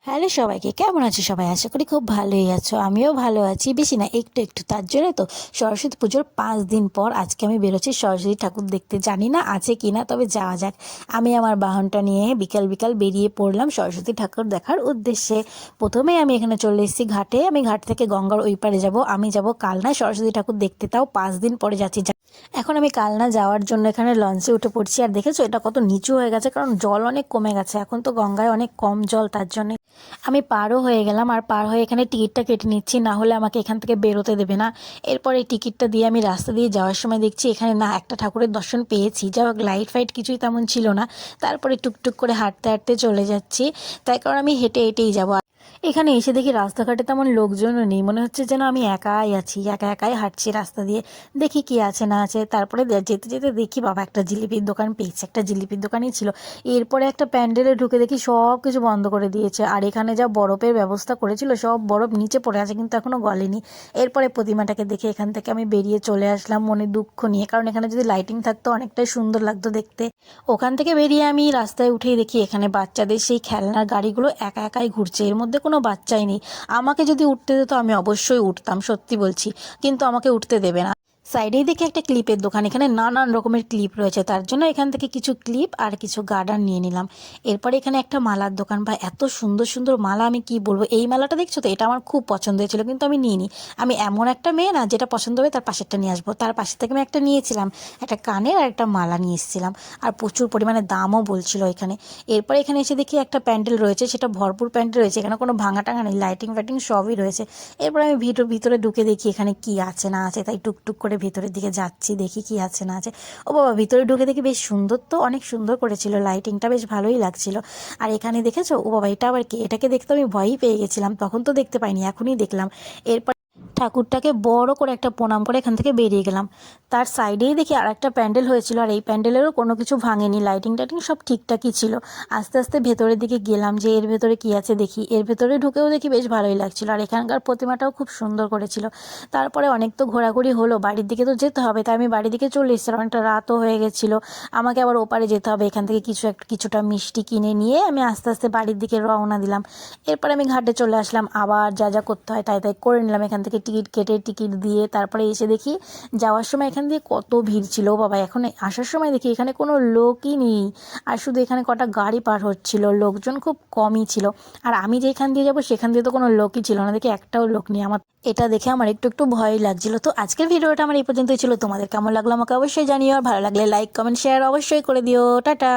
Hello সবাইকে, কেমন আছো সবাই? আশা করি খুব ভালোই আছো। আমিও ভালো আছি, বেশি না একটু একটু। তার জন্য তো সরস্বতী পুজোর 5 দিন পর আজকে আমি বেরোচ্ছি সরস্বতী ঠাকুর দেখতে। জানি না আছে কি না, তবে যাওয়া যাক। আমি আমার বাহনটা নিয়ে বিকাল বিকাল বেরিয়ে পড়লাম সরস্বতী ঠাকুর দেখার উদ্দেশ্যে। প্রথমেই আমি এখানে চলে এসেছি ঘাটে। আমি ঘাট থেকে গঙ্গার ওই পারে যাব। আমি যাব কালনায় সরস্বতী ঠাকুর দেখতে, তাও 5 দিন পরে যাচ্ছি। এখন আমি কালনা যাওয়ার জন্য এখানে লঞ্চে উঠে পড়ছি। আর দেখেছো এটা কত নিচু হয়ে গেছে, কারণ জল অনেক কমে গেছে। এখন তো গঙ্গায় অনেক কম জল, তার জন্য আমি পারও হয়ে গেলাম। আর পার হয়ে এখানে টিকিটটা কেটে নিচ্ছি, না হলে আমাকে এখান থেকে বেরোতে দেবে না। এরপর এই টিকিটটা দিয়ে আমি রাস্তা দিয়ে যাওয়ার সময় দেখছি এখানে না একটা ঠাকুরের দর্শন পেয়েছি, যা হোক লাইট ফাইট কিছুই তেমন ছিল না। তারপরে টুকটুক করে হাঁটতে হাঁটতে চলে যাচ্ছি, তাই কারণ আমি হেঁটে হেঁটেই যাবো। এখানে এসে দেখি রাস্তাঘাটে তেমন লোকজনও নেই, মনে হচ্ছে যেন আমি একাই আছি, একা একাই হাঁটছি রাস্তা দিয়ে। দেখি কি আছে না আছে। তারপরে যেতে যেতে দেখি বাবা একটা জিলিপির দোকান পেয়েছে। একটা জিলিপির দোকানই ছিল। এরপরে একটা প্যান্ডেলে ঢুকে দেখি সব কিছু বন্ধ করে দিয়েছে। আর এখানে যা বরফের ব্যবস্থা করেছিল, সব বরফ নিচে পড়ে আছে, কিন্তু এখনো গলেনি। এরপরে প্রতিমাটাকে দেখে এখান থেকে আমি বেরিয়ে চলে আসলাম মনে দুঃখ নিয়ে, কারণ এখানে যদি লাইটিং থাকতো অনেকটাই সুন্দর লাগতো দেখতে। ওখান থেকে বেরিয়ে আমি রাস্তায় উঠেই দেখি এখানে বাচ্চাদের সেই খেলনার গাড়িগুলো একা একাই ঘুরছে, এর মধ্যে কোনো বাচ্চাই নেই। আমাকে যদি উঠতে দিত আমি অবশ্যই উঠতাম, সত্যি বলছি, কিন্তু আমাকে উঠতে দেবে না। সাইডেই দেখি একটা ক্লিপের দোকান, এখানে নানান রকমের ক্লিপ রয়েছে, তার জন্য এখান থেকে কিছু ক্লিপ আর কিছু গার্ডার নিয়ে নিলাম। এরপরে এখানে একটা মালার দোকান, বা এত সুন্দর সুন্দর মালা, আমি কি বলবো। এই মালাটা দেখছো তো, এটা আমার খুব পছন্দ হয়েছিল, কিন্তু আমি নিইনি। আমি এমন একটা মেয়ে না, যেটা পছন্দ হবে তার পাশেরটা নিয়ে আসবো। তার পাশে থেকে আমি একটা নিয়েছিলাম, একটা কানের আর একটা মালা নিয়ে এসেছিলাম। আর প্রচুর পরিমাণে দামও বলছিল এখানে। এরপরে এখানে এসে দেখি একটা প্যান্ডেল রয়েছে, সেটা ভরপুর প্যান্ডেল রয়েছে, এখানে কোনো ভাঙা টাঙা নেই, লাইটিং ফাইটিং সবই রয়েছে। এরপর আমি ভিতরে ঢুকে দেখি এখানে কি আছে না আছে, তাই টুকটুক করে ভেতরের দিকে যাচ্ছি, দেখি কি আছে না আছে। ও বাবা, ভিতরে ঢুকে দেখি বেশ সুন্দর, তো অনেক সুন্দর করেছিল, লাইটিংটা বেশ ভালোই লাগছিল। আর এখানে দেখেছো, ও বাবা এটা আবার কি? এটাকে দেখতে আমি ভয়ই পেয়ে গেছিলাম, তখন তো দেখতে পাইনি, এখনই দেখলাম। এরপর ঠাকুরটাকে বড় করে একটা প্রণাম করে এখান থেকে বেরিয়ে গেলাম। তার সাইডেই দেখি আর একটা প্যান্ডেল হয়েছিল, আর এই প্যান্ডেলেরও কোনো কিছু ভাঙেনি, লাইটিং টাইটিং সব ঠিকঠাকই ছিল। আস্তে আস্তে ভেতরের দিকে গেলাম, যে এর ভেতরে কি আছে দেখি। এর ভেতরে ঢুকেও দেখি বেশ ভালোই লাগছিল, আর এখানকার প্রতিমাটাও খুব সুন্দর করেছিল। তারপরে অনেক তো ঘোরাঘুরি হলো, বাড়ির দিকে তো যেতে হবে, তাই আমি বাড়ির দিকে চলে এসেছিলাম। অনেকটা রাতও হয়ে গেছিলো, আমাকে আবার ওপারে যেতে হবে। এখান থেকে কিছুটা মিষ্টি কিনে নিয়ে আমি আস্তে আস্তে বাড়ির দিকে রওনা দিলাম। এরপরে আমি ঘাটে চলে আসলাম, আবার যা যা করতে হয় তাই তাই করে নিলাম। এখান থেকে টিকিট কেটে টিকিট দিয়ে তারপরে এসে দেখি যাওয়ার সময় এখান দিয়ে কত ভিড় ছিল বাবা। এখন আসার সময় দেখি এখানে কোনো লোকই নেই, আর শুধু এখানে কটা গাড়ি পার হচ্ছিল, লোকজন খুব কমই ছিল। আর আমি যেখান দিয়ে যাবো সেখান দিয়ে তো কোনো লোকই ছিল না, দেখি একটাও লোক নেই। আমার এটা দেখে আমার একটু একটু ভয়ই লাগছিল। তো আজকের ভিডিওটা আমার এই পর্যন্তই ছিল। তোমাদের কেমন লাগলো আমাকে অবশ্যই জানিও, আর ভালো লাগলে লাইক কমেন্ট শেয়ার অবশ্যই করে দিও। টাটা।